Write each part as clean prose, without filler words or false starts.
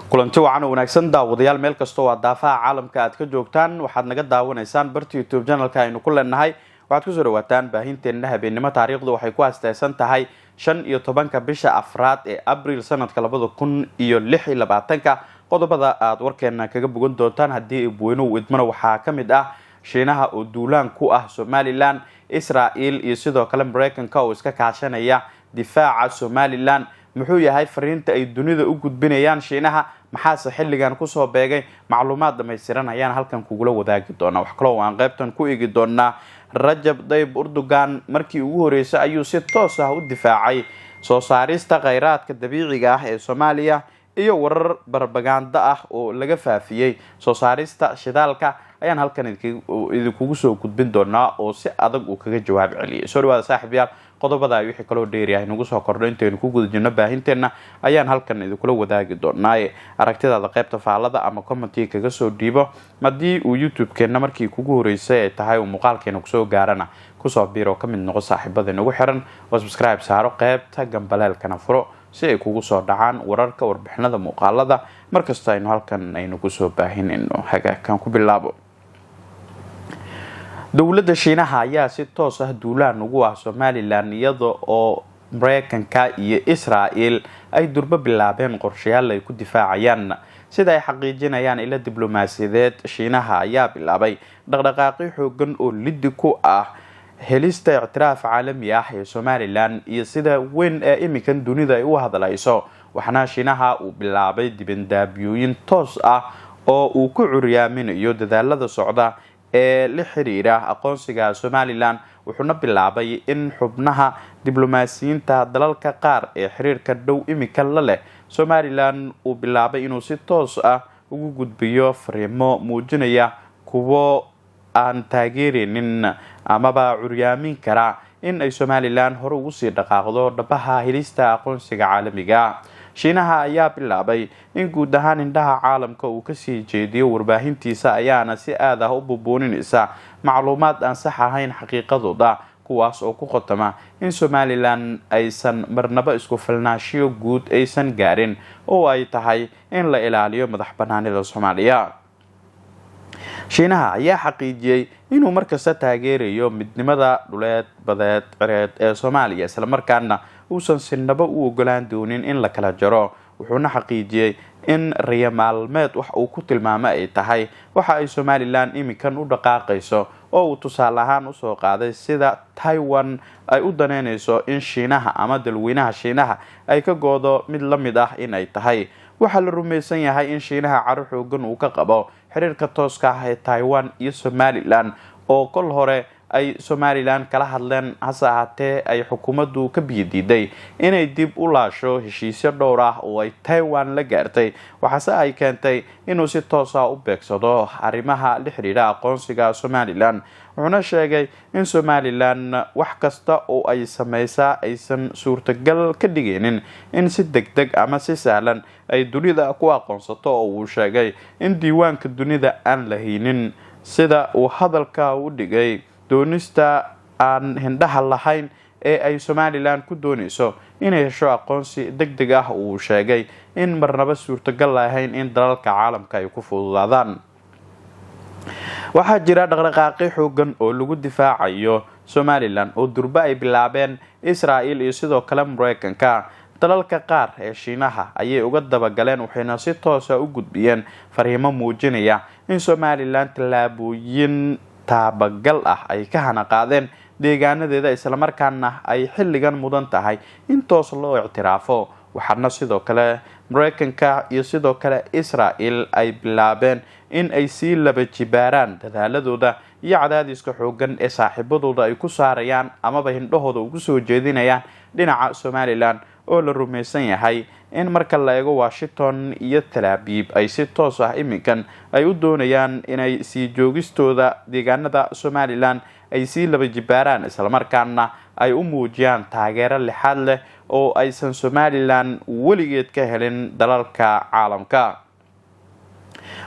kulanti wacan wanaagsan daawadayaal meel kasta oo daafaha caalamka aad ka joogtaan waxaad naga daawanaysaan barta YouTube channelka aynu ku leenahay waxaad ku soo dhawaataan baahinteena habeenimo taariikhdu waxay ku aastaysan tahay 15 bisha afraad ee Abriil sanadka 2026 qodobada aad warkeena kaga bogan doontaan hadii Buuno idmana waxaa kamid ah Shiinaha oo duulaan ku ah Somaliland Israel iyo sidoo kale Mareykanka oo iska kaashanaya difaaca Somaliland muxuu yahay fariinta ay dunida u gudbinayaan Shiinaha maxaa xilligan ku soo beegay macluumaad dhameystiran ayaan halkan kugula wadaagi doonaa wax kale oo aan qaybtan ku eegi doonaa Rajab Tayyip Erdogan markii ugu horeysay ayuu si toos ah u difaacay soo saarista kheyraadka dabiiciga ah ee Soomaaliya iyo warar barbaganda ah oo laga faafiyay soo saarista shidaalka ayaan halkan idinku soo gudbin doonaa oo si adag uu kaga jawaab celiyay soo dhawaada saaxiibayaal qodobada ay wixii kale oo dheeriyahay nagu soo kordhay intaanu ku guda jirno baahinteena ayaan halkan idinkula wadaagi doonaa aragtidaada qaybta faalada ama comment kaga soo dhiibo madii uu YouTube-keena markii kugu horeysay ay tahay uu muuqaalkeena ku soo gaarana ku soo biiro ka mid noqo saaxiibada nagu xiran oo subscribe saaro qaybta gambaleelkana furo si ay kugu soo dhacaan wararka warbixinada muuqaalada markasta aynu halkan aynu ku soo baahinayno hagaakan ku bilaabo dawladda Shiinaha ayaa si toos ah duulaan ugu ah Somaliland iyadoo oo Mareykanka iyo Israel ay durba bilaabeen qorshayaal ay ku difaacayaan sida ay xaqiijinayaan ila diblomaasiyadeed Shiinaha ayaa bilaabay dhaqdhaqaaqyo xoogan oo lid ku ah helista ictiraaf caalami ah ee Somaliland iyo sida weyn ee imikan dunida ay u hadlayso waxana Shiinaha uu bilaabay dibandaabyooyin toos ah oo uu ku curiyaaminayo dadaalada socda ee la xiriira aqoonsiga Somaliland wuxuuna bilaabay in xubnaha diblomaasiyiinta dalalka qaar ee xiriirka dhow imika la leh Somaliland uu bilaabay inuu si toos ah ugu gudbiyo fariimo muujinaya kuwo aan taageerinin amaba curyaamin kara in ay Somaliland hore ugu sii dhaqaaqdo dhabaha helista aqoonsiga caalamiga Shiinaha ayaa bilaabay in guud ahaan indhaha caalamka uu ka sii jeediyo warbaahintiisa ayaana si aad ah u buubuuninaysa macluumaad aan sax ahayn xaqiiqadooda kuwaas oo ku qotoma in Somaliland aysan marnaba isku filnaanshiyo guud aysan gaarin oo ay tahay in la ilaaliyo madaxbannaanida Soomaaliya Shiinaha ayaa xaqiijiyay inuu markasta taageerayo midnimada dhuleed badeed cireed ee Soomaaliya isla markaana uusan sinaba u ogolaan doonin in la kala jaro wuxuuna xaqiijiyay in riyamaalmeed wax uu ku tilmaamay ay tahay waxa ay Somaliland imikan u dhaqaaqayso oo uu tusaale ahaan u soo qaaday sida Taiwan ay u daneynayso in Shiinaha ama dalweynaha Shiinaha ay ka goodo mid la mid ah in ay tahay waxa la rumaysan yahay in Shiinaha caro xoogan uu ka qabo xiriirka tooska ah ee Taiwan iyo Somaliland oo kol hore ay Somaliland kala hadleen hase ahaatee ay xukuumaddu ka biyadiiday inay dib u laasho heshiisyo dhowr ah oo ay Taiwan la gaartay waxaase ay keentay inuu si toos ah u beegsado arrimaha la xiriira aqoonsiga Somaliland wuxuuna sheegay in Somaliland wax kasta oo ay sameeysaa aysan suurtagal ka dhigeenin in si degdeg ama si sahlan ay dunida ku aqoonsato oo uu sheegay in diiwaanka dunida aan la haynin sida uu hadalka u dhigay doonista aan hindhaha lahayn ee ay Somaliland ku doonayso inay hesho aqoonsi degdeg ah uu sheegay in marnaba suurtagal lahayn in dalalka caalamka ay ku fududaadaan waxaa jira dhaqdhaqaaqyo xoogan oo lagu difaacayo Somaliland oo durba ay bilaabeen Israel iyo sidoo kale Mareykanka dalalka qaar ee Shiinaha ayay uga dabagaleen waxayna si toos ah u gudbiyeen fariimo muujinaya in Somaliland talaabooyin taabagal ah ay ka hana qaadeen deegaanadeeda isla markaana ay xilligan mudan tahay in toos loo ictiraafo waxaana sidoo kale Mareykanka iyo sidoo kale Israel ay bilaabeen in ay si laba jibaaraan dadaaladooda iyo cadaadiska xoogan ee saaxiibadooda ay ku saarayaan amaba hindhahooda ugu soo jeedinayaan dhinaca Somaliland oo la rumaysan yahay in marka la eego Washington iyo Tel Aviv ay si toos ah imikan ay u doonayaan inay si joogistooda deegaanada Somaliland ay si laba jibaaraan isla markaana ay u muujiyaan taageero lixaad leh oo aysan Somaliland weligeed ka helin dalalka caalamka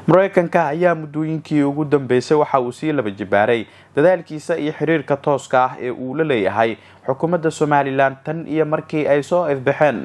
Mareykanka ayaa muddooyinkii ugu dambeysay waxa uu sii laba jibaaray dadaalkiisa iyo xiriirka tooska ah ee uu la leeyahay xukuumadda Somaliland tan iyo markii ay soo ifbaxeen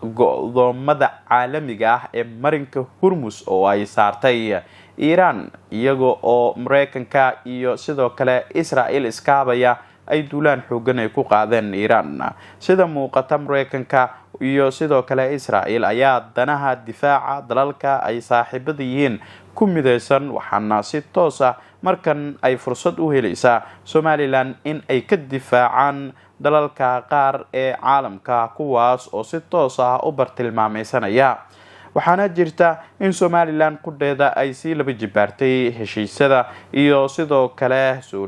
go'doomada caalamiga ah ee marinka Hormuz oo ay saartay Iran, iyaga oo Mareykanka iyo sidoo kale Israel iskaabaya ay duulaan xoogan ay ku qaadeen Iran. Sida muuqata, Mareykanka iyo sidoo kale Israel ayaa danaha difaaca dalalka ay saaxiibada yihiin ku mideysan, waxaana si toos ah markan ay fursad u helaysaa Somaliland in ay ka difaacaan dalalka qaar ee caalamka kuwaas oo si toos ah u bartilmaameysanaya. waxaana jirta in Somaliland qudheeda ay sii laba jibaartay heshiisyada iyo sidoo kale soo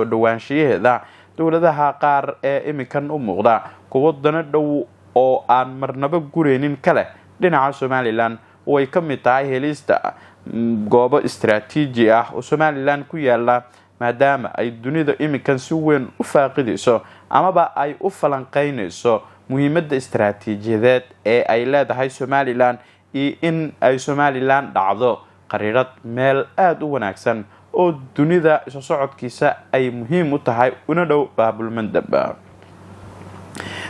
dhawaanshiyaheeda dowladaha qaar ee imikan u muuqda kuwo dana dhow oo aan marnaba gureynin kale dhinaca Somaliland oo ay ka mid tahay helista goobo istiraatiiji ah oo Somaliland ku yaala, maadaama ay dunida imikan si weyn u faaqidayso amaba ay u falanqeynayso muhiimadda istiraatiijiyadeed ee ay leedahay Somaliland iyo in ay Somaliland dhacdo qariirad meel aad u wanaagsan oo dunida isu socodkiisa ay muhiim u tahay una dhow baabulmandab.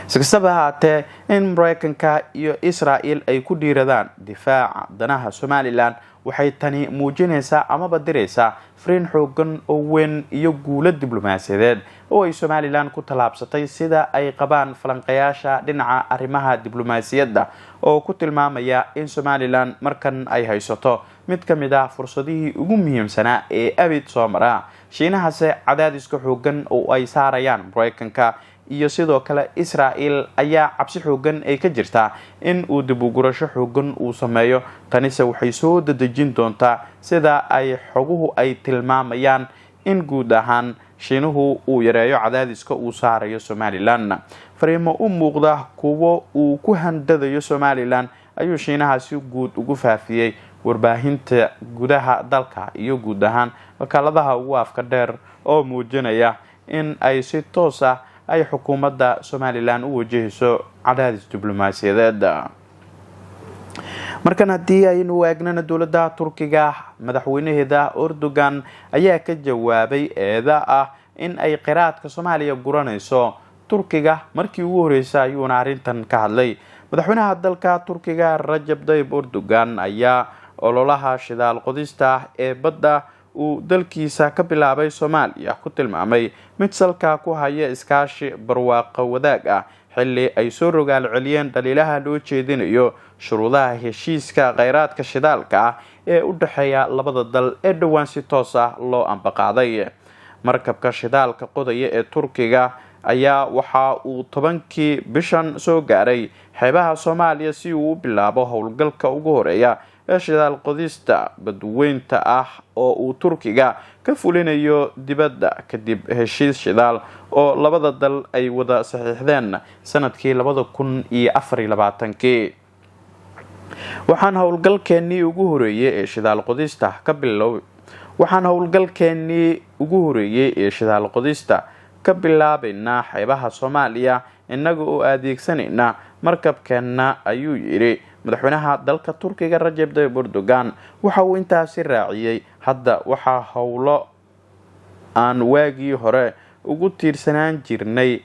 sikastaba haatee, in Mareykanka iyo Israel ay ku dhiiradaan difaaca danaha Somaliland waxay tani muujinaysaa amaba diraysaa fariin xoogan oo weyn iyo guulo diblomaasiyadeed oo ay Somaliland ku talaabsatay, sida ay qabaan falanqeeyaasha dhinaca arrimaha diblomaasiyadda oo ku tilmaamaya in Somaliland markan ay haysato mid ka mid ah fursadihii ugu muhiimsanaa ee abid soo mara. Shiinahase cadaadiska xoogan oo ay saarayaan Mareykanka iyo sidoo kale Israel ayaa cabsi xoogan ay ka jirtaa in uu dib u gurasho xoogan uu sameeyo. Tanise waxay soo dadejin doontaa sida ay xoguhu ay tilmaamayaan in guud ahaan Shiinuhu uu yareeyo cadaadiska uu saarayo Somaliland. Fariimo u muuqda kuwo uu ku handadayo Somaliland ayuu Shiinaha si guud ugu faafiyay warbaahinta gudaha dalka iyo guud ahaan wakaaladaha ugu afka dheer oo muujinaya in ay si toos ah ay xukuumadda Somaliland u wajahayso cadaadis diblomaasiyadeed. markan haddii aynu eegnana dowladda Turkiga, madaxweynaheeda Erdogan ayaa ka jawaabay eeda ah in ay qiraadka Soomaaliya guranayso Turkiga. Markii ugu horeysay ayuuna arrintan ka hadlay. Madaxweynaha dalka Turkiga Recep Tayyip Erdogan ayaa ololaha shidaal qodista ee badda uu dalkiisa ka bilaabay Soomaaliya ku tilmaamay mid salka ku haya iskaashi barwaaqo wadaag ah, xilli ay soo rogaal celiyeen dhaliilaha loo jeedinayo shuruudaha heshiiska kheyraadka shidaalka ah ee u dhaxeeya labada dal ee dhowaan si toos ah loo ambaqaaday. Markabka shidaalka qodaya ee Turkiga ayaa waxa uu 10kii bishan soo gaaray xeebaha Soomaaliya si uu u bilaabo howlgalka ugu horeeya ee shidaal qodista badweynta ah oo uu Turkiga ka fulinayo dibadda kadib heshiis shidaal oo labada dal ay wada saxiixdeen sanadkii 2024. waxaan howlgalkeenii ugu horeeyay ee shidaal qodista ka bilaabayna xeebaha Soomaaliya inaga oo adeegsanayna markabkeena, ayuu yiri madaxweynaha dalka Turkiga Recep Tayyip Erdogan. waxa uu intaasi raaciyay, hadda waxa howlo aan waagii hore ugu tiirsanaan jirnay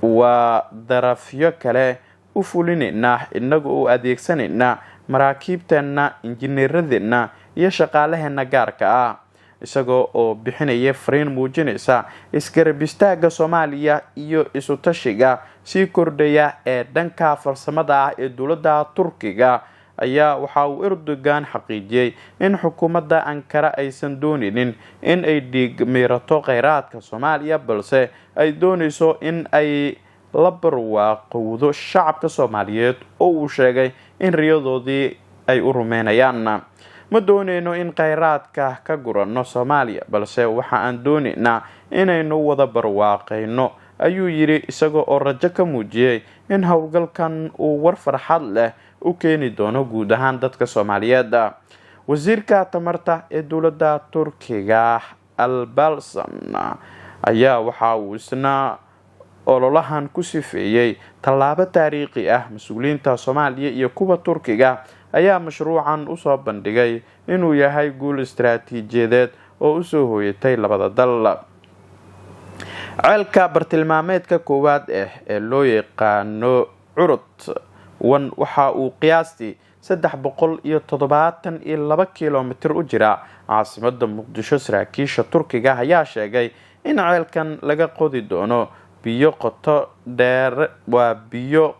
waa darafyo kale u fulinayna inaga oo adeegsanayna maraakiibteena, injineeradeena iyo shaqaalaheena gaarka ah, isagoo oo bixinaya fariin muujinaysa isgarab istaaga Soomaaliya iyo isu tashiga sii kordhaya ee dhanka farsamada ah ee dowladda Turkiga. ayaa waxa uu Erdogan xaqiijiyay in xukuumadda Ankara aysan dooninin in ay dhigmeerato kheyraadka Soomaaliya, balse ay doonayso in ay la barwaaqowdo shacabka Soomaaliyeed oo uu sheegay in riyadoodii ay u rumeynayaan. ma doonayno in kheyraadka ka gurano Soomaaliya, balse waxa aan doonaynaa inaynu wada barwaaqeyno, ayuu yiri isagoo oo rajo ka muujiyay in howlgalkan uu war farxad leh u keeni doono guud ahaan dadka Soomaaliyeed. wasiirka tamarta ee dowladda Turkiga Alparslan ayaa waxa uu isna ololahan ku sifeeyay tallaabo taariikhi ah. mas-uuliyiinta Soomaaliya iyo kuwa Turkiga ayaa mashruucan u soo bandhigay inuu yahay guul istiraatiijiyadeed oo u soo hooyatay labada dal. ceelka bartilmaameedka koowaad ee loo yaqaano Curud waxa uu qiyaastii 372 kiiloomitir u jira caasimadda Muqdisho. saraakiisha Turkiga ayaa sheegay in ceelkan laga qodi doono biyo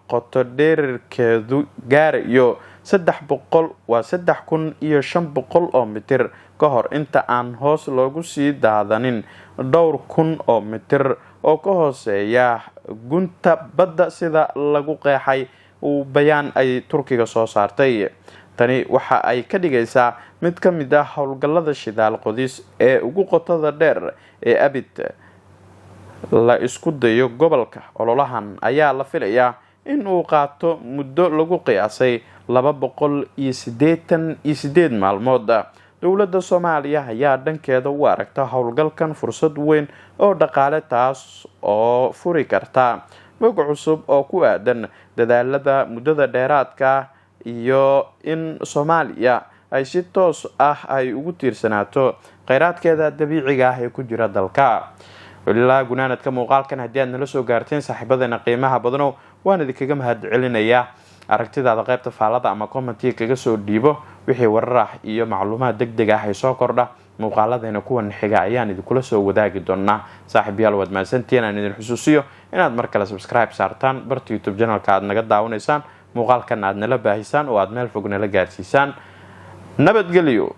qoto dheerkeedu gaarayo 3,500 oo mitir ka hor inta aan hoos loogu sii daadanin dhowr kun oo mitir oo ka hooseeya gunta badda sida lagu qeexay bayaan ay Turkiga soo saartay. tani waxa ay ka dhigaysaa mid ka mid ah howlgallada shidaal qodis ee ugu qotada dheer ee abid la isku dayo gobolka. ololahan ayaa la filayaa in uu qaato muddo lagu qiyaasay 288 maalmood. dowladda Soomaaliya ayaa dhankeeda u aragta howlgalkan fursad weyn oo dhaqaale, taas oo furi karta bog cusub oo ku aadan dadaalada muddada dheeraadka iyo in Soomaaliya ay si toos ah ay ugu tiirsanaato kheyraadkeeda dabiiciga ah ee ku jira dalka. ilaa gunaanadka muuqaalkan haddii aad nala soo gaarteen saaxiibadeena qiimaha badanow waan idinkaga mahadcelinayaa. aragtidaada qaybta faalada ama commentiga kaga soo dhiibo wixii warar ah iyo macluumaad degdeg ah ay soo kordha. muuqaaladeena kuwan xiga ayaan idinkula soo wadaagi doonaa. saaxiibayaal waad mahadsantihiin. aan idin xusuusiyo inaad mar kale subscribe saartaan barta YouTube channelka aad naga daawanaysaan, muuqaalkan aad nala baahisaan oo aad meel fog nala gaarsiisaan. nabadgelyo.